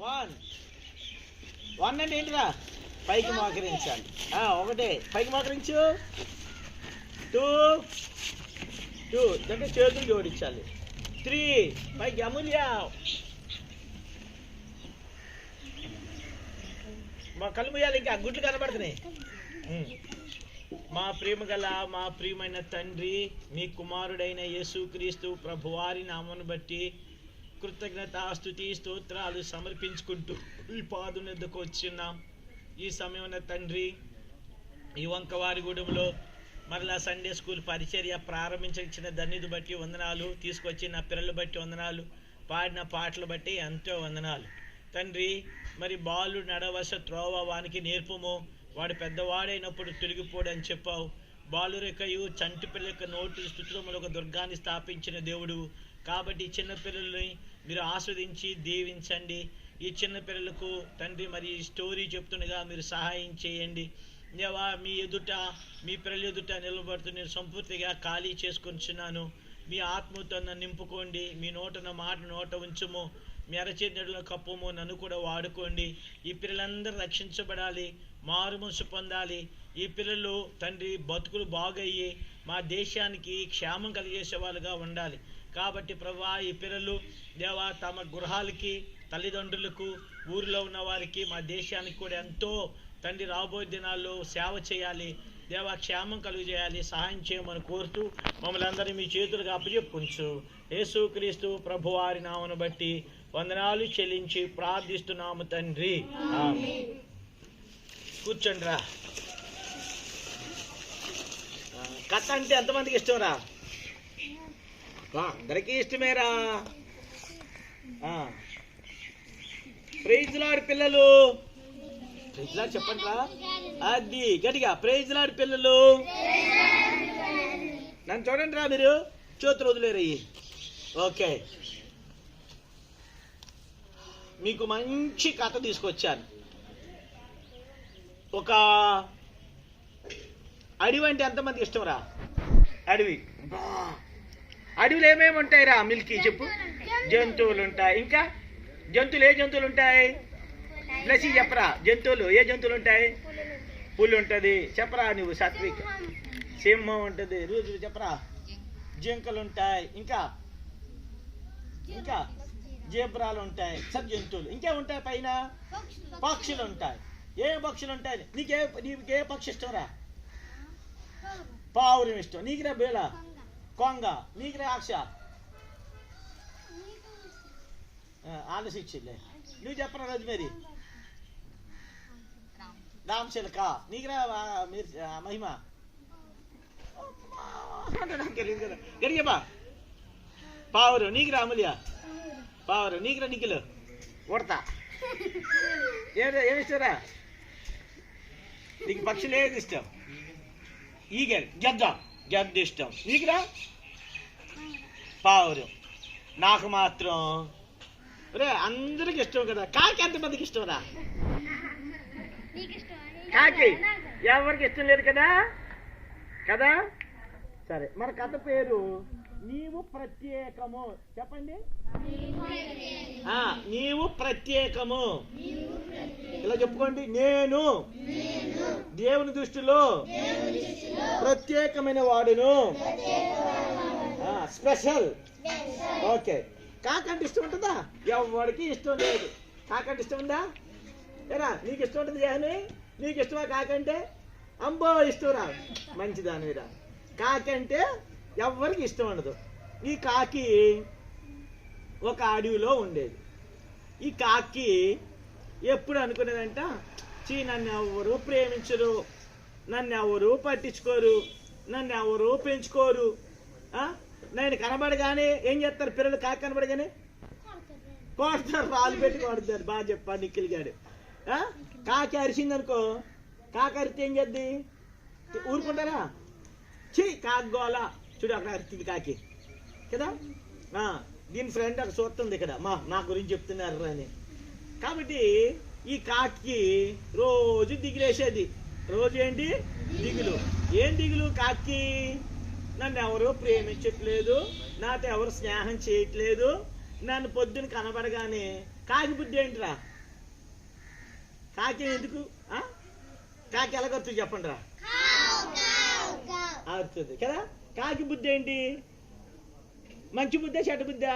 One one అంటే ఏంటిరా? పైకి మోకరించాలి. ఒకటే పైకి మోకరించు. టూ టూ అంటే చేతులు జోడించాలి. త్రీ పైకి. అమూల్య మా కళ్ళు మూయాలి, ఇంకా గుడ్లు కనబడుతున్నాయి. మా ప్రేమ గల మా ప్రియమైన తండ్రి, మీ కుమారుడైన యేసుక్రీస్తు ప్రభువారి నామను బట్టి కృతజ్ఞత స్తుతి స్తోత్రాలు సమర్పించుకుంటూ ఈ పాదం వద్దకు వచ్చిన్నాం. ఈ సమయం తండ్రి, ఈ వంకవారిగూడెంలో మరలా సండే స్కూల్ పరిచర్య ప్రారంభించిన ధన్యత బట్టి వందనాలు, తీసుకొచ్చిన పిల్లలు బట్టి వందనాలు, పాడిన పాటలు బట్టి ఎంతో వందనాలు తండ్రి. మరి బాలు నడవస త్రోవ వానికి నేర్పము, వాడు పెద్దవాడైనప్పుడు తొలగిపోడని చెప్పావు. బాలు రెక్కయు చంటి పిల్లల నోటి స్థుతులములు ఒక దుర్గాన్ని స్థాపించిన దేవుడు కాబట్టి చిన్నపిల్లల్ని మీరు ఆస్వాదించి దీవించండి. ఈ చిన్నపిల్లలకు తండ్రి మరి స్టోరీ చెప్తుండగా మీరు సహాయం చేయండి. దేవా, మీ ఎదుట మీ పిల్లల ఎదుట నిలబడుతూ నేను సంపూర్తిగా ఖాళీ చేసుకొనిచున్నాను. మీ ఆత్మతో నన్ను నింపుకోండి. మీ మాట నోట ఉంచుము. మీ అరచేతుల్లో కప్పుము. నన్ను కూడా వాడుకోండి. ఈ పిల్లలందరూ రక్షించబడాలి, మారు మనసు పొందాలి. ఈ పిల్లలు తండ్రి బతుకులు బాగయ్యి మా దేశానికి క్షేమం కలిగేసే వాళ్ళుగా ఉండాలి. కాబట్టి ప్రభువా, ఈ పిల్లలు దేవా తమ గృహాలకి, తల్లిదండ్రులకు, ఊరిలో ఉన్న వారికి, మా దేశానికి కూడా ఎంతో తండ్రి రాబోయే దినాల్లో సేవ చేయాలి. దేవా క్షేమం కలుగజేయాలి, సహాయం చేయమని కోరుతూ మమ్మల్ని అందరినీ మీ చేతులుగా అప్పచెప్పుకొంచు. యేసుక్రీస్తు ప్రభువారి నామను బట్టి వందనాలు చెల్లించి ప్రార్థిస్తున్నాము తండ్రి. కూర్చోండి రా. కథ అంటే ఎంతమందికి ఇష్టంరా? అందరికీ ఇష్టమేరా. ప్రైజ్ లార్డ్ పిల్లలు, ప్రైజ్ లార్డ్ చెప్పండి రా. అది గట్టిగా ప్రైజ్ లార్డ్ పిల్లలు. నన్ను చూడండి రా, మీరు చేతులు వదిలేరయ్యి. ఓకే, మీకు మంచి కథ తీసుకొచ్చాను. ఒక అడవి అంటే ఎంతమందికి ఇష్టం రా? అడవి, అడవిలో ఏమేమి ఉంటాయి రా? మిల్కీ చెప్పు. జంతువులు ఉంటాయి. ఇంకా జంతువులు ఏ జంతువులు ఉంటాయి? ప్లస్ చెప్పరా. జంతువులు ఏ జంతువులు ఉంటాయి? పులి ఉంటుంది చెప్పరా నువ్వు. సాత్విక్. సింహం ఉంటుంది. రోజు చెప్పరా. జింకలు ఉంటాయి. ఇంకా ఇంకా జీబ్రాలు ఉంటాయి. సబ్ జంతువులు. ఇంకే ఉంటాయి పైన? పక్షులు ఉంటాయి. ఏ పక్షులు ఉంటాయి? నీకే పక్షి ఇష్టం రా? పావురం ఇష్టం. నీకురా బేల? కొంగ. నీకురా అక్ష? ఆలోచించలే. నువ్వు చెప్పరా రోజుమేరి? రామశిలక. నీకురా మీరు మహిమ? గడిగబా. పావురం. నీకురా అమూల్య? పావురం. నీకురా నిఖిల్? ఉడతా. ఏమిష్టరా నీకు? పక్షులు ఏది ఇష్టం? ఈగల్. గద్ద ఇష్టం. నీకురా? పావురం. నాకు మాత్రం రే అందరికి ఇష్టం కదా. కాకి ఎంతమందికి ఇష్టం రా? కాకి ఎవరికి ఇష్టం లేదు కదా కదా. సరే, మన కథ పేరు నీవు ప్రత్యేకము. చెప్పండి. నీవు ప్రత్యేకము. ఇలా చెప్పుకోండి. నేను దేవుని దృష్టిలో ప్రత్యేకమైన వాడును. స్పెషల్. ఓకే. కాకంటే ఇష్టం ఉంటుందా? ఎవరికి ఇష్టం లేదు. కాకంటే ఇష్టం ఉందా? ఏరా నీకు ఇష్టం ఉంటుంది కానీ నీకు ఇష్టమా కాకంటే? అంబో ఇష్టం రా. మంచిదాని మీద. కాకంటే ఎవరికి ఇష్టం ఉండదు. ఈ కాకి ఒక అడవిలో ఉండేది. ఈ కాకి ఎప్పుడు అనుకునేదంట, నన్ను ఎవరు ప్రేమించరు, నన్ను ఎవరు పట్టించుకోరు, నన్ను ఎవరు పెంచుకోరు. నేను కనబడగానే ఏం చేస్తారు పిల్లలు? కాకి కనబడగానే కొడతారు, రాళ్ళు పెట్టి కొడతారు. బాగా చెప్పా నిఖిల్ గారు. కాకి అరిసిందనుకో, కాకి అరిస్తే ఏం చేద్ది? ఊరుకుంటారా? కాగోల చూడు అక్కడ అరిచింది కాకి కదా. దీని ఫ్రెండ్ అక్కడ చూస్తుంది ఇక్కడ, నా గురించి చెప్తున్నారు అని. కాబట్టి ఈ కాకి రోజు దిగులేసేది. రోజు ఏంటి? దిగులు. ఏం దిగులు కాకి? నన్ను ఎవరు ప్రేమించట్లేదు, నాతో ఎవరు స్నేహం చేయట్లేదు, నన్ను పొద్దున కనబడగానే కాకి బుద్ధి ఏంటిరా? కాకి ఎందుకు కాకి ఎలా కరుతుంది చెప్పండి రా. అరుతుంది కదా. కాకి బుద్ధి ఏంటి? మంచి బుద్ధా చెడ్డ బుద్ధా?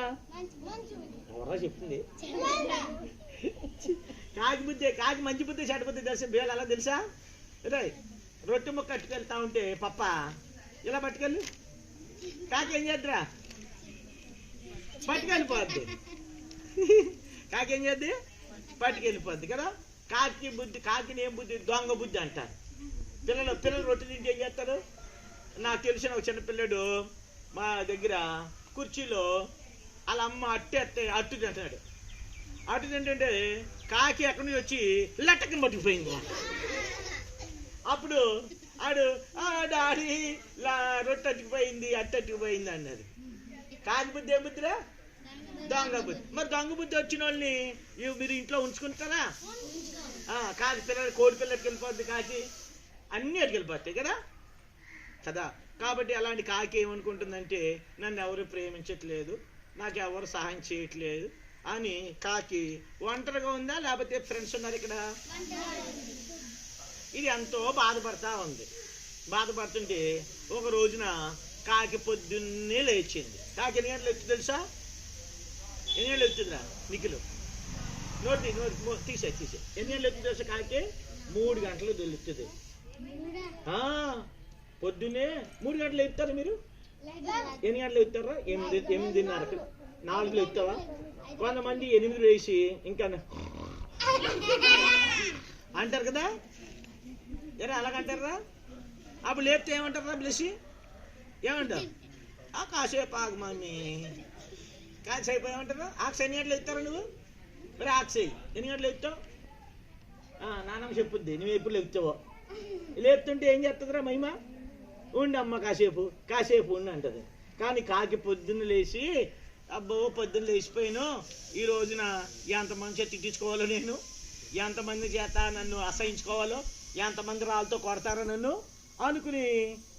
ఎవరా చెప్తుంది? కాకి బుద్ధి. కాకి మంచి బుద్ధి చెడ్డ బుద్ధి తెలుసా? బేలు ఎలా తెలుసా? రై రొట్టె ముక్క కట్టుకెళ్తా ఉంటే పప్ప ఇలా పట్టుకెళ్ళు, కాకి ఏం చేద్దిరా? పట్టుకెళ్ళిపోద్ది. కాకి ఏం చేద్ది? పట్టుకెళ్ళిపోద్ది కదా. కాకి బుద్ధి, కాకిని ఏం బుద్ధి? దొంగ బుద్ధి అంటారు. పిల్లలు రొట్టె తింటే ఏం చేస్తారు? నాకు తెలిసిన ఒక చిన్న పిల్లడు మా దగ్గర కుర్చీలో వాళ్ళ అమ్మ అట్టు తింటాడు. అటు తింటుంటే కాకి ఎక్కడి నుంచి వచ్చి లట్టకని పట్టుకుపోయింది. అప్పుడు ఆడు డాడీ రొట్టె అట్టుకుపోయింది, అట్టుకుపోయింది అన్నది. కాకి బుద్ధి ఏం బుద్ధిరా? దొంగ బుద్ధి. మరి దొంగ బుద్ధి వచ్చిన వాళ్ళని మీరు ఇంట్లో ఉంచుకుంటారా? కాకి పిల్లలు, కోడి పిల్లలకి వెళ్ళిపోద్ది, కాకి అన్నీ అటుకెళ్ళిపోతాయి కదా కదా. కాబట్టి అలాంటి కాకి ఏమనుకుంటుందంటే నన్ను ఎవరు ప్రేమించట్లేదు, నాకు ఎవరు సహాయం చేయట్లేదు అని కాకి ఒంటరిగా ఉందా లేకపోతే ఫ్రెండ్స్ ఉన్నారు ఇక్కడ? ఇది ఎంతో బాధపడతా ఉంది. బాధపడుతుంటే ఒక రోజున కాకి పొద్దున్నే లేచింది. కాకి ఎన్ని గంటలు వచ్చింది తెలుసా? ఎన్ని గంటలు వచ్చిందిరా నిఖిలు? నోటి తీసే ఎన్ని గంటలు వచ్చింది తెలుసా? కాకి 3 గంటలు తెలుస్తుంది. పొద్దున్నే 3 గంటలు ఎత్తారు మీరు? ఎన్ని గంటలు ఎత్తారా? 8:30 4 ఎత్తావా? కొంతమంది 8 వేసి ఇంకా అంటారు కదా. ఎరా అలాగంటారా? అప్పుడు లేపితే ఏమంటారా? బ్లెస్సి ఏమంటారు? కాసేపు ఆగు మమ్మీ, కాసేపు ఏమంటారు? ఆక్స్ ఎన్ని గంటలు ఎత్తారు నువ్వు? మరి ఆక్సై ఎన్ని గంటలు ఎత్తావు? నాన్నమ్మ చెప్పుద్ది నువ్వు ఎప్పుడు లేపుతావో. లేపుతుంటే ఏం చేస్తుందిరా మహిమ? ఉండి అమ్మ కాసేపు ఉండి అంటది. కానీ కాకి పొద్దున్న లేచి అబ్బో పొద్దున్న లేచిపోయాను, ఈ రోజున ఎంతమంది చేత తిట్టించుకోవాలో, నేను ఎంతమంది చేత నన్ను అసహించుకోవాలో, ఎంతమంది రాళ్ళతో కొడతారో నన్ను అనుకుని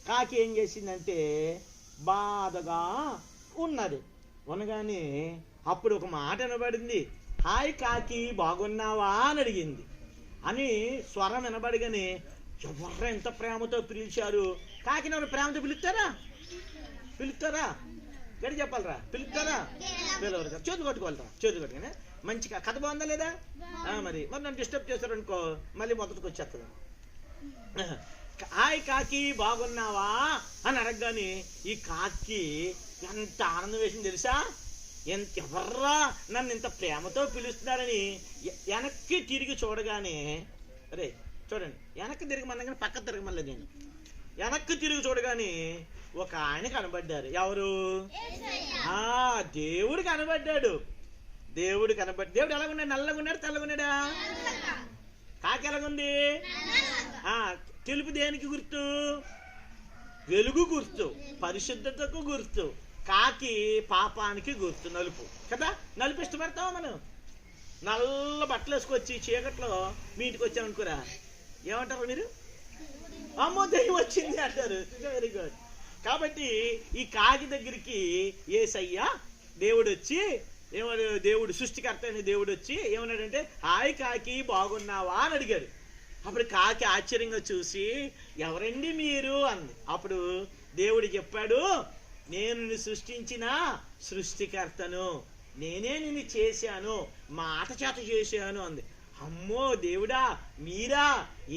కాకి ఏం చేసిందంటే బాధగా ఉన్నది. ఉన్నగానే అప్పుడు ఒక మాట వినబడింది. హాయ్ కాకి బాగున్నావా అని అడిగింది. అని స్వరం వినబడిగానే ఎవరు ఎంత ప్రేమతో పిలిచారు? కాకిని ఎవరు ప్రేమతో పిలుస్తారా? గడి చెప్పాలరా? పిలుస్తారా? పిలవరు. చేతులు కొట్టుకోవాలరా? చేతులు కొట్టుకునే మంచిగా. కథ బాగుందా లేదా? మరి నన్ను డిస్టర్బ్ చేస్తారు అనుకో మళ్ళీ మొదటికి వచ్చేస్తుంది. హాయ్ కాకి బాగున్నావా అని అడగగానే ఈ కాకి ఎంత ఆనందం వేసింది తెలుసా? ఎవర్రా నన్ను ఇంత ప్రేమతో పిలుస్తున్నారని వెనక్కి తిరిగి చూడగానే, అరే చూడండి వెనక్కి తిరగమన్నా పక్క తిరగమల్ల, నేను వెనక్కి తిరిగి చూడగానే ఒక ఆయన కనబడ్డారు. ఎవరు? దేవుడు కనబడ్డాడు. దేవుడు ఎలాగున్నాడు? నల్లగా ఉన్నాడు, తెల్లగా ఉన్నాడా? కాకి ఎలాగుంది? తెలుపు దేనికి గుర్తు? వెలుగు గుర్తు, పరిశుద్ధతకు గుర్తు. కాకి పాపానికి గుర్తు, నలుపు కదా. నలుపు ఇష్టపడతావా మనం? నల్ల బట్టలు వేసుకొచ్చి చీకట్లో మీ ఇంటికి వచ్చామనుకోరా, ఏమంటారు మీరు? అమ్మో దెయ్యం వచ్చింది అంటారు. Very good. కాబట్టి ఈ కాకి దగ్గరికి యేసయ్య దేవుడు వచ్చి దేవుడు సృష్టికర్త అయిన దేవుడు వచ్చి ఏమన్నాడంటే హాయ్ కాకి బాగున్నావా అని అడిగాడు. అప్పుడు కాకి ఆశ్చర్యంగా చూసి ఎవరండి మీరు అంది. అప్పుడు దేవుడు చెప్పాడు, నేను నిన్ను సృష్టించిన సృష్టికర్తను, నేనే నిన్ను చేశాను, మాట చేత చేశాను అంది. అమ్మో దేవుడా మీరా,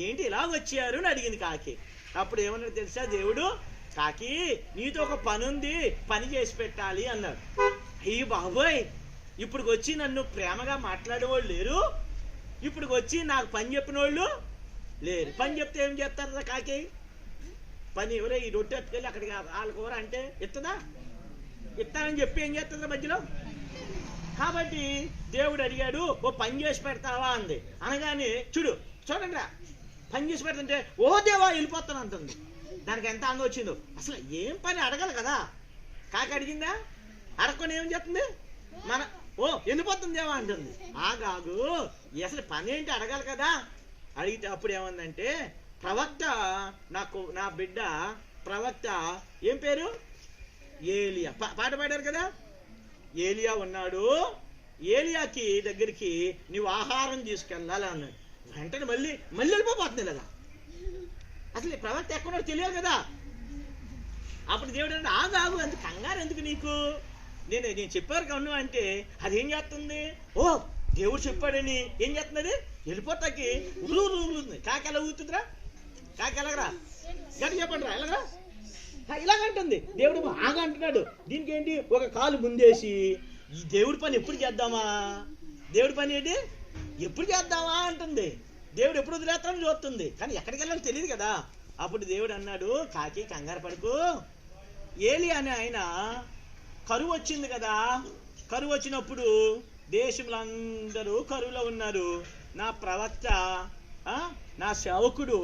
ఏంటి ఇలా వచ్చారు అని అడిగింది కాకి. అప్పుడు ఏమన్నాడు తెలుసా దేవుడు? కాకి నీతో ఒక పని ఉంది, పని చేసి పెట్టాలి అన్నాడు. అయ్యి బాబోయ్, ఇప్పుడు వచ్చి నన్ను ప్రేమగా మాట్లాడేవాళ్ళు లేరు, ఇప్పుడు వచ్చి నాకు పని చెప్పిన వాళ్ళు లేరు. పని చెప్తే ఏం చేస్తారా కాకి? పని ఎవరే ఈ రొట్టె ఎత్తుకెళ్ళి అక్కడికి వాళ్ళ కూర అంటే ఇస్తుందా? ఇస్తానని చెప్పి ఏం చేస్తుందా మధ్యలో? కాబట్టి దేవుడు అడిగాడు, ఓ పని చేసి పెడతావా అంది. అనగానే చూడండి రా, పని చేసి పెడుతుంటే ఓ దేవా వెళ్ళిపోతాను అంటుంది. దానికి ఎంత ఆనందం వచ్చిందో. అసలు ఏం పని అడగాలి కదా. కాకి అడిగిందా? అడగకుండా ఏం చెప్తుంది? వెళ్ళిపోతుంది దేవా అంటుంది. ఆగాగు, అసలు పని ఏంటి అడగాలి కదా. అడిగితే అప్పుడు ఏమందంటే ప్రవక్త, నా బిడ్డ ప్రవక్త, ఏం పేరు? ఏలియా. పాట పాడారు కదా. ఏలియా ఉన్నాడు, ఏలియాకి దగ్గరికి నీవు ఆహారం తీసుకెళ్ళాలి అన్నాడు. వెంటనే మళ్ళీ మళ్ళీ వెళ్ళిపోతుంది కదా. అసలు ఈ ప్రవక్త ఎక్కడో తెలియాలి కదా. అప్పుడు దేవుడు అంటే ఆగు అంత కంగారు ఎందుకు నీకు, నేను చెప్పారు కన్ను అంటే అది ఏం చేస్తుంది, ఓ దేవుడు చెప్పాడని ఏం చేస్తున్నది, వెళ్ళిపోతాకి ఊరుతుంది. కాకి ఎలా ఊగుతుందిరా, కాకి ఎలాగరా గట్టి చెప్పండి రా, ఎలాగరా ఇలాగంటుంది. దేవుడు బాగా అంటున్నాడు. దీనికి ఏంటి, ఒక కాలు ముందేసి ఈ దేవుడి పని ఎప్పుడు చేద్దామా, దేవుడి పని ఏంటి ఎప్పుడు చేద్దామా అంటుంది. దేవుడు ఎప్పుడు వదిలేస్తామని చూస్తుంది, కానీ ఎక్కడికి వెళ్ళాలో తెలియదు కదా. అప్పుడు దేవుడు అన్నాడు, కాకి కంగారు పడుకు, ఏలి అని ఆయన కరువు వచ్చింది కదా, కరువు వచ్చినప్పుడు దేశంలో అందరూ కరువులో ఉన్నారు. నా ప్రవక్త నా సేవకుడు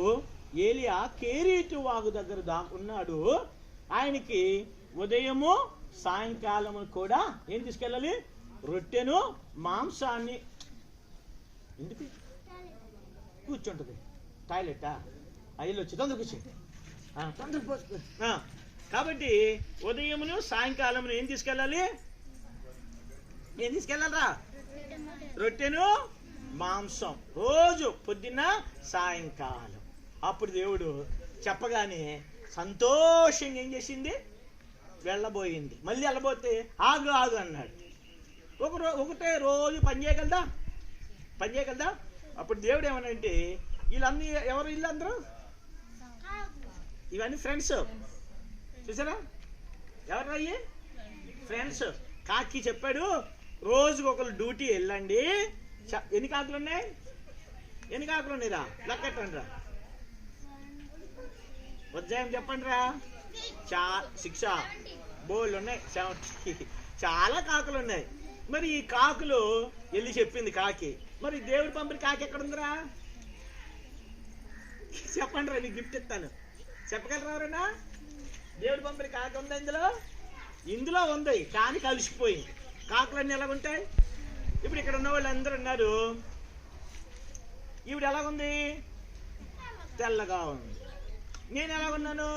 ఏలియా కేరీతు వాగు దగ్గర దాక్కున్నాడు. ఆయనకి ఉదయము సాయంకాలము కూడా ఏం తీసుకెళ్ళాలి, రొట్టెను మాంసాన్ని. ఎందుకు కూర్చుంటుంది, టాయిలెటా అయ్యలో వచ్చి తొందర కూర్చో, తొందర. కాబట్టి ఉదయమును సాయంకాలమును ఏం తీసుకెళ్ళాలి, ఏం తీసుకెళ్ళాలరా, రొట్టెను మాంసం రోజు పొద్దున్న సాయంకాలం. అప్పుడు దేవుడు చెప్పగానే సంతోషంగా ఏం చేసింది, వెళ్ళబోయింది. మళ్ళీ వెళ్ళబోతే ఆగు ఆగు అన్నాడు. ఒకటే రోజు పని చేయగలదా. అప్పుడు దేవుడు ఏమనంటే, వీళ్ళన్నీ ఎవరు, వీళ్ళందరూ ఇవన్నీ ఫ్రెండ్స్, చూసారా ఎవరు అయ్యి ఫ్రెండ్స్. కాకి చెప్పాడు, రోజుకు ఒకరు డ్యూటీ వెళ్ళండి. ఎన్ని కాకులు ఉన్నాయిరా లెక్కెట్టండి రా, ఉదయం చెప్పండి రా, 6 బోళ్ళు ఉన్నాయి, 70 చాలా కాకులు ఉన్నాయి. మరి ఈ కాకులు వెళ్ళి చెప్పింది కాకి, మరి దేవుడు పంపిన కాకి ఎక్కడుందిరా చెప్పండి రా, నీకు గిఫ్ట్ ఇస్తాను, చెప్పగలరా ఎవరైనా. దేవుడు పంపిన కాకి ఉంది ఇందులో ఉంది, కానీ కలిసిపోయింది. కాకులన్నీ ఎలాగుంటాయి, ఇప్పుడు ఇక్కడ ఉన్న వాళ్ళు అందరూ ఉన్నారు. ఈవిడ ఎలాగుంది, తెల్లగా ఉంది. నేను ఎలాగున్నాను,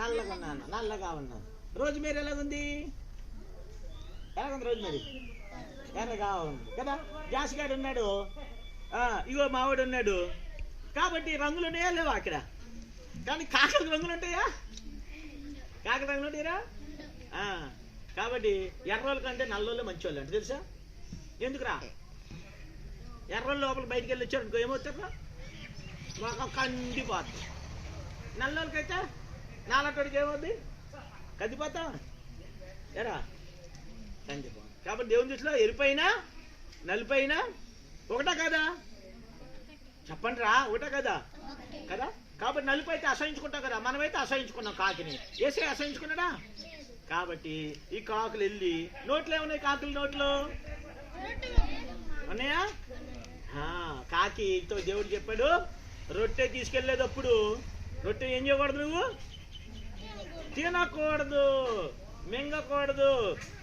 నల్లగా ఉన్నాను. రోజు మీరు ఎలాగుంది, రోజు మీరు ఎర్రగా ఉంది కదా. జాస్ గారు ఉన్నాడు, ఇగో మావాడు ఉన్నాడు. కాబట్టి రంగులు ఉన్నాయా లేవా అక్కడ, కానీ కాకలకు రంగులు ఉంటాయా, కాకల రంగులు ఉంటాయరా. కాబట్టి ఎర్రోళ్ళ కంటే నల్లోళ్ళు మంచోళ్ళు అంటే తెలుసా, ఎందుకురా, ఎర్రోళ్ళు లోపల బయటికి వెళ్ళి వచ్చారు అనుకో ఏమవుతారా, మాకు కందిపోతుంది. నల్లోళ్ళకైతే నాలటోడికి ఏమవుద్ది, కందిపోతా ఎరా కందిపోతుంది. కాబట్టి దేవుని దృష్టిలో ఎరుపైనా నలుపైనా ఒకటా కదా, చెప్పండి రా, ఒకటా కదా కదా. కాబట్టి నలుపు అయితే అసహించుకుంటాం కదా, మనమైతే అసహించుకున్నాం కాకిని, ఏసే అసహించుకున్నాడా. కాబట్టి ఈ కాకులు వెళ్ళి నోట్లో ఏమున్నాయి, కాకులు నోట్లో ఉన్నాయా. కాకితో దేవుడు చెప్పాడు, రొట్టె తీసుకెళ్లేటప్పుడు రొట్టె ఏం చేయకూడదు, నువ్వు తినకూడదు, మింగకూడదు.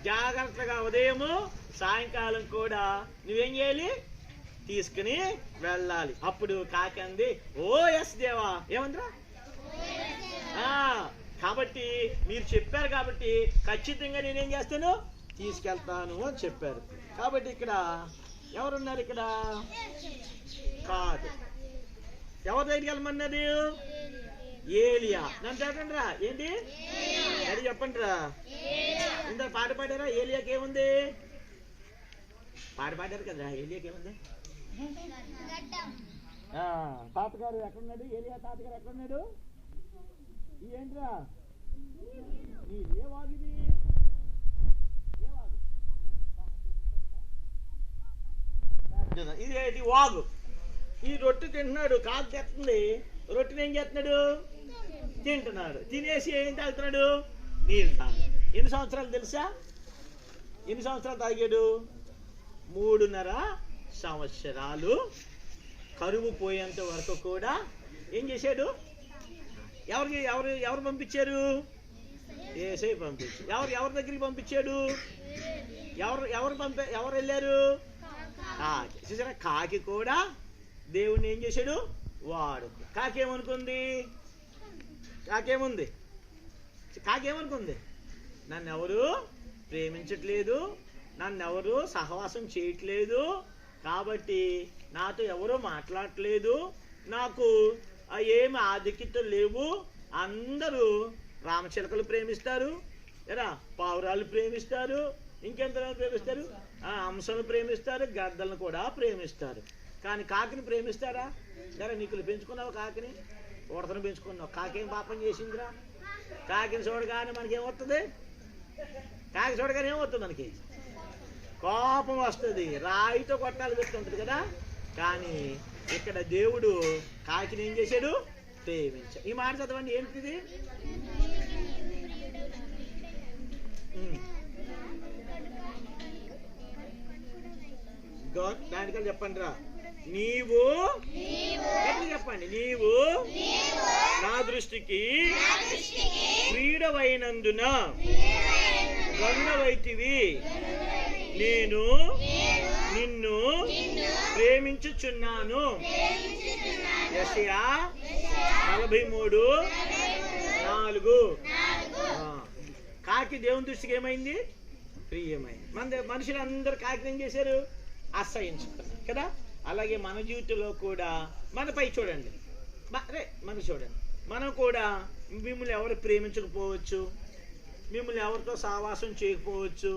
జాగ్రత్తగా ఉదయము సాయంకాలం కూడా నువ్వేం చేయాలి, తీసుకుని వెళ్ళాలి. అప్పుడు కాకి అంది, ఓ ఎస్ దేవా, ఏమందిరా. కాబట్టి మీరు చెప్పారు కాబట్టి ఖచ్చితంగా నేనేం చేస్తాను, తీసుకెళ్తాను అని చెప్పారు. కాబట్టి ఇక్కడ ఎవరున్నారు, ఇక్కడ కాదు, ఎవరి దగ్గరికి వెళ్ళమన్నది, ఏలియా. నన్ను చెప్పండి రా, ఏంటి అది చెప్పండి రా. ఇంత పాట పాడారా, ఏలియాకి ఏముంది, పాట పాడారు కదా, ఏలియాకి ఏముంది. తాతగారు ఎక్కడున్నాడు, ఏలియా తాతగారు ఎక్కడున్నాడు, ఏంట్రా ఏ వాగిది, ఏ వాగు, ఇది వాగు. ఈ రొట్టె తింటున్నాడు, కాకు తెస్తుంది, రొట్టెని ఏం చేస్తున్నాడు, తింటున్నాడు. తినేసి ఏం తాగుతున్నాడు, నీళ్ళు తాగుతాడు. ఎన్ని సంవత్సరాలు తెలుసా, ఎన్ని సంవత్సరాలు తాగాడు, 3.5 సంవత్సరాలు. కరువు పోయేంత వరకు కూడా ఏం చేశాడు, ఎవరు పంపించారు, ఏసై పంపించాడు. ఎవరి దగ్గరికి పంపించాడు, ఎవరు వెళ్ళారు, కాకి. చూసారా, కాకి కూడా దేవుణ్ణి ఏం చేశాడు, వాడు. కాకేమనుకుంది, కాకేమనుకుంది, నన్ను ఎవరు ప్రేమించట్లేదు, నన్ను ఎవరు సహవాసం చేయట్లేదు, కాబట్టి నాతో ఎవరో మాట్లాడట్లేదు, నాకు ఏమి ఆధిక్యతలు లేవు. అందరూ రామచిలకలు ప్రేమిస్తారు, ఎరా పావురాలు ప్రేమిస్తారు, ఇంకెంతలో ప్రేమిస్తారు, అంశను ప్రేమిస్తారు, గద్దలను కూడా ప్రేమిస్తారు. కానీ కాకిని ప్రేమిస్తారా? సరే నీకులు పెంచుకున్నావు, కాకిని ఉడతను పెంచుకున్నావు, కాకేం పాపం చేసిందిరా? కాకిని చూడగానే మనకేమవుతుంది? కాకి చూడగానే ఏమవుతుంది? మనకి కోపం వస్తుంది, రాయితో కొట్టాలి పెట్టుకుంటుంది కదా. కానీ ఇక్కడ దేవుడు కాకిని ఏం చేశాడు? ప్రేమించాడు. ఈ మాట చదవండి, ఏంటిది? దానికల్ చెప్పండి రా. నీవు చెప్పండి, నీవు నా దృష్టికి ప్రియుడవైనందున గనుడవైతివి, నేను నిన్ను ప్రేమించుచున్నాను. యెషయా 43:4. కాకి దేవుని దృష్టికి ఏమైంది? ప్రియమైంది. మనుషులందరూ కాకిని ఏం చేశారు? అసహించుకున్నారు కదా. అలాగే మన జీవితంలో కూడా మనపై చూడండి, మనం చూడండి, మనం కూడా మిమ్మల్ని ఎవరు ప్రేమించకపోవచ్చు, మిమ్మల్ని ఎవరితో సావాసం చేయకపోవచ్చు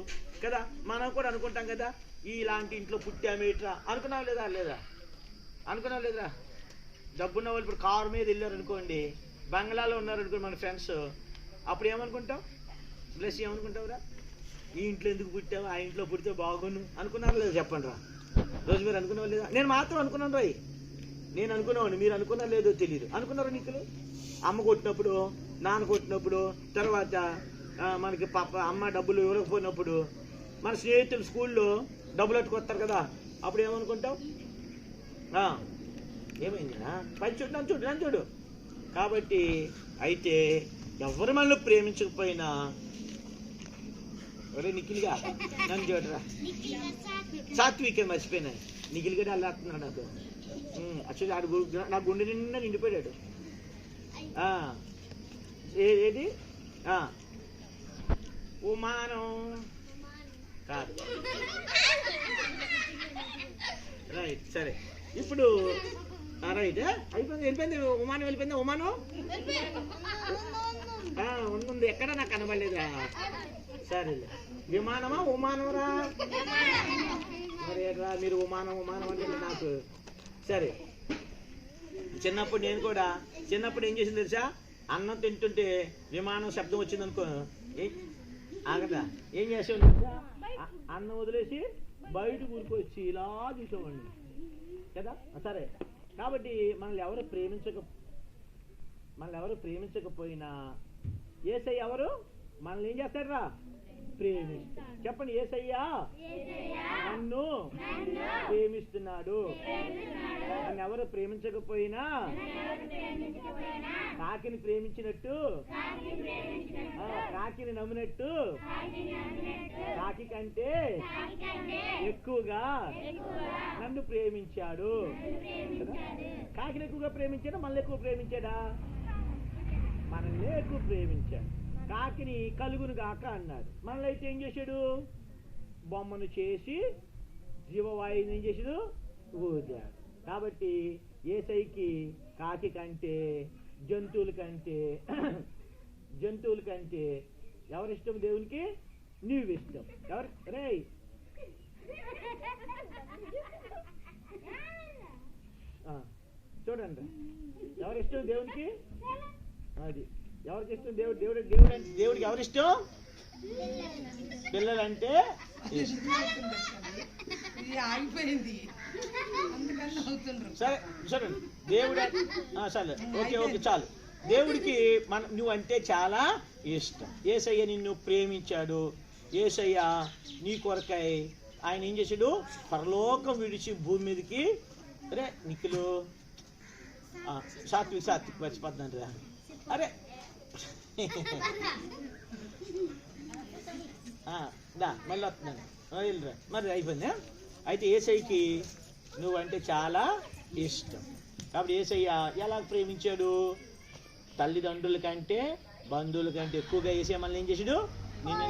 కదా. మనం కూడా అనుకుంటాం కదా, ఇలాంటి ఇంట్లో పుట్టామేట్రా అనుకున్నావు లేదా? అనుకున్నావు లేదా? డబ్బున్న వాళ్ళు ఇప్పుడు కారు మీద వెళ్ళారు అనుకోండి, బంగ్లాలో ఉన్నారనుకోండి మన ఫ్రెండ్స్, అప్పుడు ఏమనుకుంటాం? ప్లస్ ఏమనుకుంటావురా? ఈ ఇంట్లో ఎందుకు పుట్టావు, ఆ ఇంట్లో పుడితే బాగుండు అనుకున్నారు లేదా? చెప్పండి రా. రోజు మీరు అనుకున్నావు లేదా? నేను మాత్రం అనుకున్నాను రాయి, నేను అనుకున్నాను, మీరు అనుకున్నా లేదో తెలియదు. అనుకున్నారు నీకులు? అమ్మ కొట్టినప్పుడు, నాన్న కొట్టినప్పుడు, తర్వాత మనకి పాప అమ్మ డబ్బులు ఇవ్వకపోయినప్పుడు, మన స్నేహితులు స్కూల్లో డబ్బులు అట్టుకొస్తారు కదా, అప్పుడు ఏమనుకుంటావు? ఏమైందినా పని చూడు, నన్ను చూడు, నన్ను చూడు. కాబట్టి అయితే ఎవరు మనల్ని ప్రేమించకపోయినా, ఒరే నిఖిల్గా నన్ను చూడరా, సాత్విక్ మర్చిపోయినా, నిఖిల్ గడ అల్లాడుతున్నాడు నాకు. అసలు నా గుండె నిండా నిండిపోయాడు. ఏది ఉమానం కాదు, రైట్. సరే, ఇప్పుడు రైట్ అయిపోయింది, వెళ్ళిపోయింది. ఉమానం వెళ్ళిపోయింది. ఉమానం ఉంది, ఎక్కడ నాకు కనబడలేదా? సరే, విమానమా ఉమానమరా? మరి రా, మీరు ఉమానం అంటే నాకు. సరే, చిన్నప్పుడు నేను కూడా చిన్నప్పుడు ఏం చేసింది తెలుసా? అన్నం తింటుంటే విమానం శబ్దం వచ్చింది అనుకో, ఆగదా ఏం చేసేవాడిని తెలుసా? అన్నం వదిలేసి బయటకు ఊరుకొచ్చి ఇలా చూసేవాడిని కదా. సరే, కాబట్టి మనల్ని ఎవరు ప్రేమించకపోయినా యేసయ్య ఎవరు మనల్ని ఏం చేస్తాడురా? ప్రేమిస్తాడు. చెప్పండి, యేసయ్యా నన్ను ప్రేమిస్తున్నాడు. నన్ను ఎవరు ప్రేమించకపోయినా కాకిని ప్రేమించినట్టు, కాకిని నమ్మినట్టు, కాకి కంటే ఎక్కువగా నన్ను ప్రేమించాడు. కాకిని ఎక్కువగా ప్రేమించాడా? మనల్ని ఎక్కువ ప్రేమించాడా? మనల్ని ఎక్కువ ప్రేమించాడు. కాకిని కలుగును గాక అన్నాడు, మనల్ని అయితే ఏం చేశాడు? బొమ్మను చేసి జీవవాయువుని ఏం చేశాడు? ఊదాడు. కాబట్టి యేసయ్యకి కాకి కంటే, జంతువుల కంటే ఎవరిష్టం దేవునికి? నీవిష్టం. ఎవరు రే? చూడండి, ఎవరిష్టం దేవునికి? అది ఎవరికి ఇష్టం? దేవుడికి ఎవరిష్టం? పిల్లలంటే సరే చూడండి, దేవుడు సరే ఓకే చాలు. దేవుడికి నువ్వంటే చాలా ఇష్టం. యేసయ్య నిన్ను ప్రేమించాడు. యేసయ్య నీ కొరకై ఆయన ఏం చేశాడు? పరలోకం విడిచి భూమి మీదకి, అరే నిఖిలు సాత్విక్ మర్చిపోతున్నాను రా, అరే మళ్ళీ వస్తున్నాను, వెళ్ళరా. మరి అయిపోయింది. అయితే యేసయ్యకి నువ్వంటే చాలా ఇష్టం. కాబట్టి యేసయ్య ఎలా ప్రేమించాడు? తల్లిదండ్రుల కంటే, బంధువుల కంటే ఎక్కువగా యేసయ్య మనల్ని ఏం చేశాడు?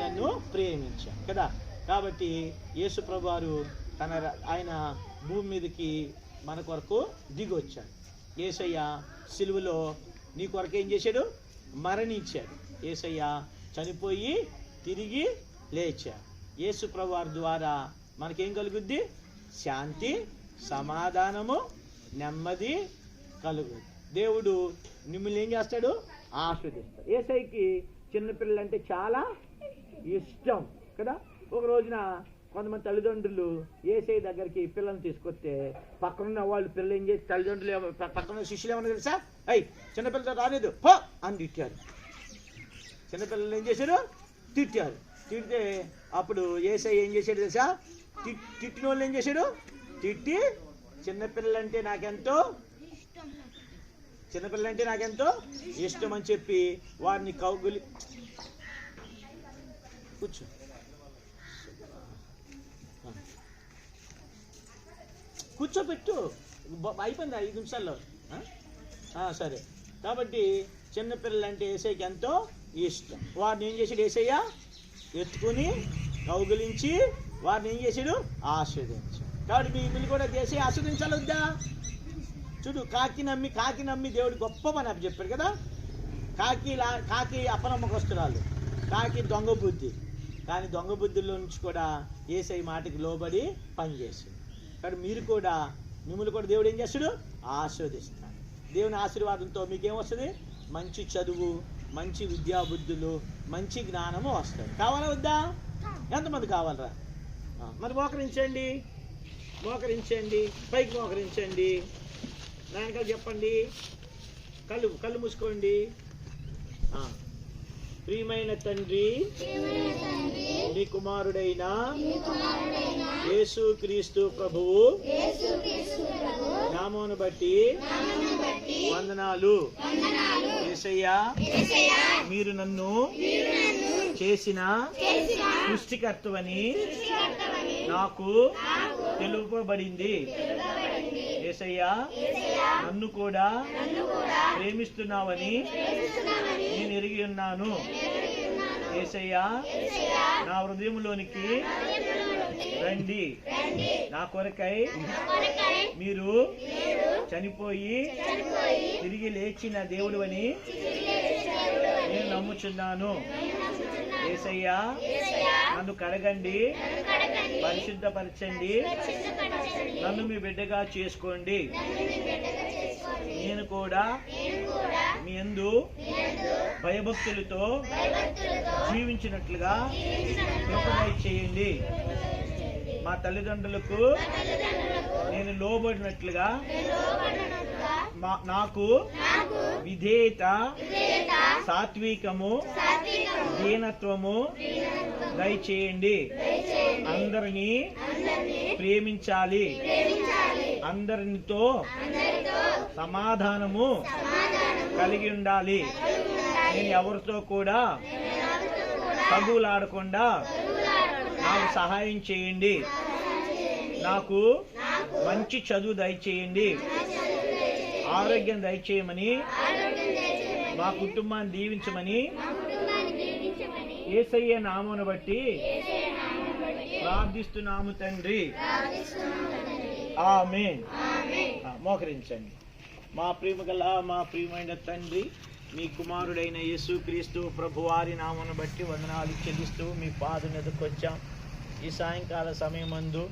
నన్ను ప్రేమించాడు కదా. కాబట్టి యేసు ప్రభువారు ఆయన భూమి మీదకి మన కొరకు దిగి వచ్చాడు. యేసయ్య సిలువలో నీ కొరకు ఏం చేశాడు? మరణించాడు. యేసయ్య చనిపోయి తిరిగి లేచాడు. యేసు ప్రభువారి ద్వారా మనకేం కలుగుద్ది? శాంతి, సమాధానము, నెమ్మది కలుగుద్ది. దేవుడు మిమ్మల్ని ఏం చేస్తాడు? ఆస్వాదిస్తాడు. యేసయ్యకి చిన్నపిల్లలు అంటే చాలా ఇష్టం కదా. ఒక రోజున కొంతమంది తల్లిదండ్రులు యేసయ్య దగ్గరికి పిల్లల్ని తీసుకొస్తే పక్కనున్న వాళ్ళు పిల్లలు ఏం చేసి తల్లిదండ్రులు పక్కన శిష్యులు ఏమన్నా తెలుసా? అయ్యి చిన్నపిల్లతో రాలేదు హో అని తిట్టారు. చిన్నపిల్లలు ఏం చేశారు? తిట్టారు. తిడితే అప్పుడు యేసయ్య ఏం చేశాడు తెలుసా? తిట్టిన వాళ్ళు ఏం చేశాడు? తిట్టి చిన్నపిల్లలంటే నాకెంతో ఇష్టం అని చెప్పి వారిని కౌగులి కూర్చో కూర్చోబెట్టు, అయిపోయింది 5 నిమిషాల్లో. సరే, కాబట్టి చిన్నపిల్లలంటే యేసయ్యకి ఎంతో ఇష్టం. వారిని ఏం చేశాడు? యేసయ్య ఎత్తుకుని కౌగులించి వారిని ఏం చేశాడు? ఆస్వాదించాడు. కాబట్టి మిమ్మల్ని కూడా యేసయ్య ఆస్వాదించాలి వద్దా? చూడు, కాకి నమ్మి దేవుడు గొప్ప పని అప్పు చెప్పాడు కదా. కాకి అపనమ్మకస్తురాలు, కాకి దొంగ బుద్ధి. కానీ దొంగ బుద్ధుల్లో నుంచి కూడా యేసయ్య మాటకి లోబడి పనిచేసింది. కాబట్టి మిమ్మల్ని కూడా దేవుడు ఏం చేస్తాడు? ఆస్వాదిస్తాడు. దేవుని ఆశీర్వాదంతో మీకేం వస్తుంది? మంచి చదువు, మంచి విద్యాబుద్ధులు, మంచి జ్ఞానము వస్తాయి. కావాలా వద్దా? ఎంతమంది కావాలరా? మరి మోకరించండి, పైకి మోకరించండి. నాయనకాలు చెప్పండి, కళ్ళు మూసుకోండి. ప్రియమైన తండ్రి, నీ కుమారుడైన యేసుక్రీస్తు ప్రభువు నామమును బట్టి వందనాలు. యేసయ్యా, మీరు నన్ను చేసిన సృష్టికర్తవని నాకు తెలుపబడింది. యేసయ్యా, నన్ను కూడా ప్రేమిస్తున్నావని నేను ఎరిగి ఉన్నాను. యేసయ్యా, నా హృదయంలోనికి రండి. నా కొరకై మీరు చనిపోయి తిరిగి లేచిన దేవుడు అని నేను నమ్ముచున్నాను. యేసయ్యా, నన్ను కడగండి, పరిశుద్ధపరచండి, నన్ను మీ బిడ్డగా చేసుకోండి. నేను కూడా మీ యందు భయభక్తులతో జీవించినట్లుగా కృప చేయండి. మా తల్లిదండ్రులకు నేను లోబడినట్లుగా నాకు విధేయత, సాత్వికము, దీనత్వము దయచేయండి. అందరినీ ప్రేమించాలి, అందరితో సమాధానము కలిగి ఉండాలి. నేను ఎవరితో కూడా తగులాడకుండా నాకు సహాయం చేయండి. నాకు మంచి చదువు దయచేయండి, ఆరోగ్యం దయచేయమని, మా కుటుంబాన్ని దీవించమని యేసయ్య నామమును బట్టి ప్రార్థిస్తున్నాము తండ్రి. ఆమేన్. మోకరించండి. మా ప్రియమైన తండ్రి, మీ కుమారుడైన యేసుక్రీస్తు ప్రభువారి నామమును బట్టి వందనాలు చెల్లిస్తూ మీ పాదం ఎదుకు వచ్చాం. ఈ సాయంకాల సమయమందు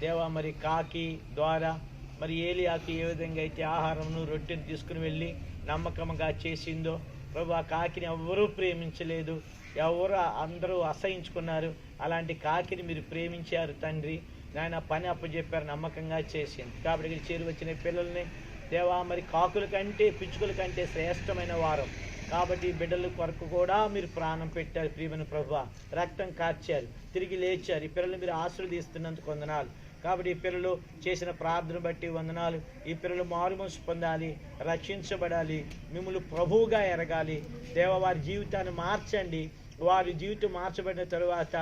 దేవా, మరి కాకి ద్వారా మరి ఏలియాకి ఏ విధంగా అయితే ఆహారంను రొట్టెను తీసుకుని వెళ్ళి నమ్మకంగా చేసిందో ప్రభు, ఆ కాకిని ఎవరూ ప్రేమించలేదు, అందరూ అసహించుకున్నారు. అలాంటి కాకిని మీరు ప్రేమించారు తండ్రి. నాయన పని అప్పచెప్పారు, నమ్మకంగా చేసింది. కాబట్టి ఇక్కడ చేరి వచ్చిన పిల్లల్ని దేవా, మరి కాకుల కంటే పిచ్చుకల కంటే శ్రేష్టమైన వారం కాబట్టి బిడ్డల కొరకు కూడా మీరు ప్రాణం పెట్టారు. ప్రియమైన ప్రభువా, రక్తం కార్చారు, తిరిగి లేచారు. ఈ పిల్లలు మీరు ఆశీర్వదిస్తున్నందుకు వందనాలు. కాబట్టి ఈ పిల్లలు చేసిన ప్రార్థన బట్టి వందనాలు. ఈ పిల్లలు మారుమనసు పొందాలి, రక్షించబడాలి, మిమ్మల్ని ప్రభువుగా ఎరగాలి. దేవ, వారి జీవితాన్ని మార్చండి. వారి జీవితం మార్చబడిన తరువాత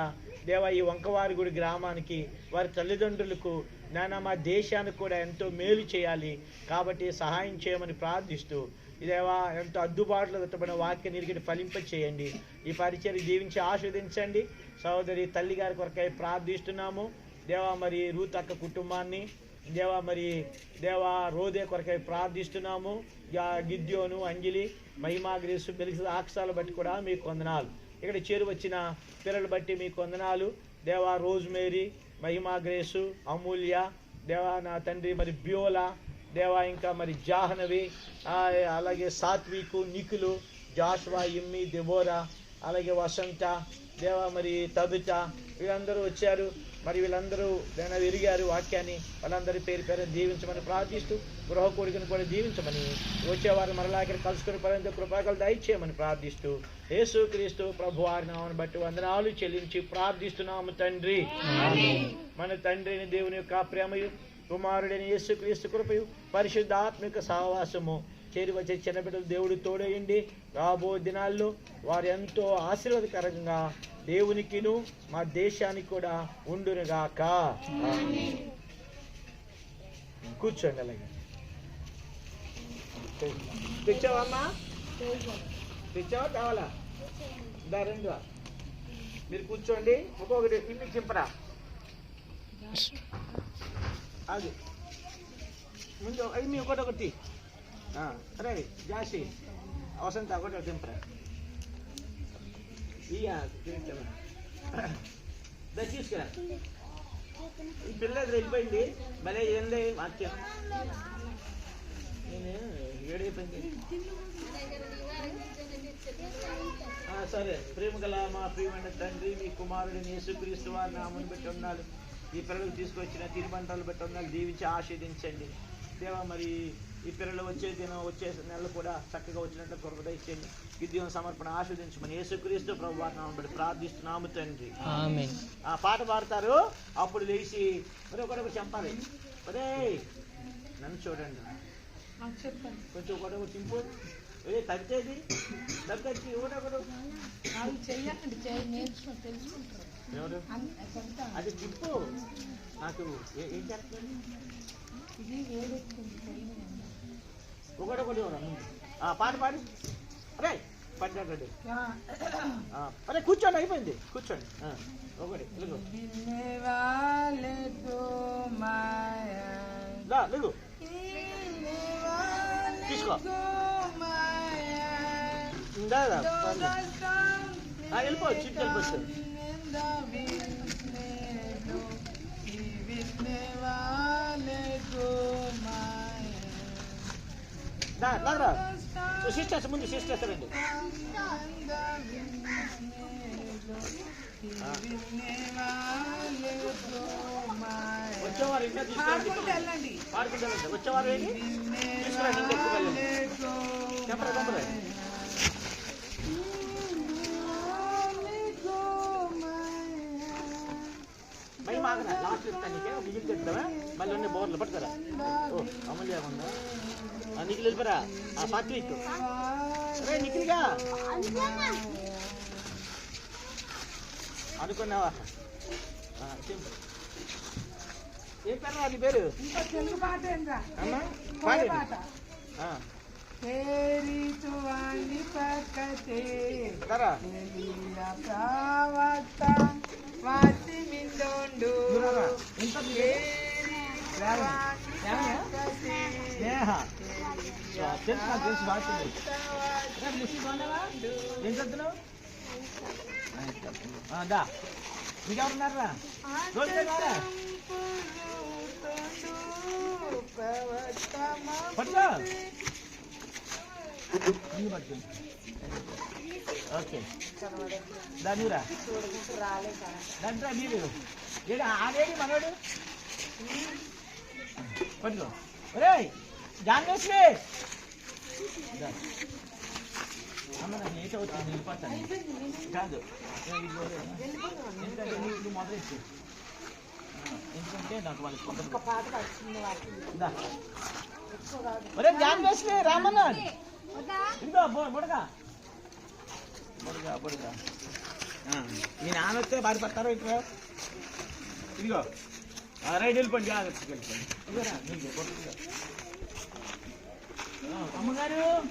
దేవ, ఈ వంకవారిగూడి గ్రామానికి, వారి తల్లిదండ్రులకు, నాన్న మా దేశానికి కూడా ఎంతో మేలు చేయాలి. కాబట్టి సహాయం చేయమని ప్రార్థిస్తూ దేవా, ఎంతో అద్దుబాటులో వెతబడిన వాక్య నిరిగిని ఫలింప చేయండి. ఈ పరిచర్య దీవించి ఆశీర్వదించండి. సహోదరి తల్లి గారి కొరకై ప్రార్థిస్తున్నాము దేవా. మరి రూత్ అక్క కుటుంబాన్ని దేవా రోదే కొరకై ప్రార్థిస్తున్నాము. గిద్యోను, అంజలి, మహిమా, గ్రేసు, బెలిసి ఆక్షాలు బట్టి కూడా మీకు వందనాలు. ఇక్కడ చేరువచ్చిన పిల్లలు బట్టి మీకు వందనాలు దేవా. రోజ్మేరీ, మహిమా, గ్రేసు, అమూల్య దేవా, నా తండ్రి బ్యోలా దేవా, ఇంకా జాహ్నవి, అలాగే సాత్వికు, నిఖిలు, జాషువా, ఇమ్మి, దెబోరా, అలాగే వసంత దేవా, తబిత, వీళ్ళందరూ వచ్చారు. వీళ్ళందరూ ఎరిగారు వాక్యాన్ని. వాళ్ళందరి పేరు పేరు దీవించమని ప్రార్థిస్తూ, గృహ కోరికను కూడా దీవించమని, వచ్చేవారు మరలా ఇక్కడ కలుసుకుని పర్యంత కృపగలు దయచేయమని ప్రార్థిస్తూ, యేసుక్రీస్తు ప్రభువారి నామమును బట్టి వందనాలు చెల్లించి ప్రార్థిస్తున్నాము తండ్రి. మన తండ్రిని దేవుని యొక్క ప్రేమయు, కుమారుడైన యేసుక్రీస్తు కృపయు, పరిశుద్ధాత్మిక సహవాసము చేరి వచ్చే చిన్న బిడ్డలు దేవుడు తోడయండి. రాబో దినాల్లో వారు ఎంతో ఆశీర్వాదకరంగా దేవునికిను మా దేశానికి కూడా ఉండునుగాక. కూర్చోండి. అలాగే తెచ్చావమ్మా? తెచ్చావా? కావాలా? రెండు మీరు కూర్చోండి. ఒక్కొక్కటి ఇన్ని చింపరా. అది ముందు అవి మీ ఒకటి అరే జాసి వసంత ఒకటి చింపరా. తీసుకురా. ఈ పిల్ల వెళ్ళిపోయింది. భలే ఏంది వాక్యం. నేను ఏడైపోయింది. సరే. ప్రేమ గల మా ప్రియమైన తండ్రి, మీ కుమారుడిని యేసుక్రీస్తు వారి నామమును బట్టి వందనాలు. ఈ పిల్లలకు తీసుకొచ్చిన తిరుబంటాలు బట్టి వందనాలు. దీవించి ఆశీర్వదించండి దేవా. ఈ పిల్లలు వచ్చే నెలలు కూడా చక్కగా వచ్చినట్లు కృప దయచేయండి. గిద్యోను సమర్పణ ఆశీర్వదించమని యేసుక్రీస్తు ప్రభు వారి నామమును బట్టి ప్రార్థిస్తున్నాము తండ్రి. ఆమేన్. ఆ పాట పాడతారు. అప్పుడు లేచి ఒకటి చంపాలి. అదే నన్ను చూడండి. కొంచెం ఒకటి చింపు. తగ్గితేది తగ్గచ్చి ఒకటి ఎవరు అది చింపు. నాకు ఏం చేస్తాను? ఒకటి పాట పాడి. అరే పడ్డాడు. అరే కూర్చోండి. అయిపోయింది. కూర్చోండి. ఒకటి లేగు తీసుకో. వెళ్ళిపోవచ్చు. ఇంటికి వెళ్ళిపోవచ్చు. సిస్టర్స్ ముందు సిస్టర్స్ రండి. వచ్చేవారు ఇంకా తీసుకెళ్ళండి. వచ్చేవారు తీసుకురండి. ఇంకా ఎక్కువ వెళ్ళండి. చెప్పరా మాగరా. లాస్ట్ చెప్తాను నీకే. నిఖిల్ చెప్తావా? మళ్ళీ ఉన్న బోర్లు పట్టుకరా. అమలు చేయకుండా నిఖిల్ వెళ్ళిపోరా. సాత్విక్ అరే నిఖిల్గా అనుకున్నావా? ఏం పేరు నీ పేరు? ఏం చదువుతున్నావు? మీకెవరున్నారా? పట్టుకో. ఓకే దానిరా దాంట్లో మీరు ఏడు ఆడేది మనోడు. పట్టుకో. ఒరే జాన్వేశ్వే అమ్మ నాకు ఏట వచ్చింది. వెళ్ళిపోతాను కాదు. ఎందుకంటే నువ్వు మొదలెచ్చు. ఎందుకంటే నాకు వాళ్ళకి ఒరే జాన్వేశ్వే రామన్న ఇదిగో బుడగా బుడగా బుడగా మీ నాన్న వస్తే బాధ పడతారో ఇక్కడ. ఇదిగో రైట్ వెళ్ళిపోండి. జాగ్రత్తగా వెళ్ళిపోండి. అమ్మగారు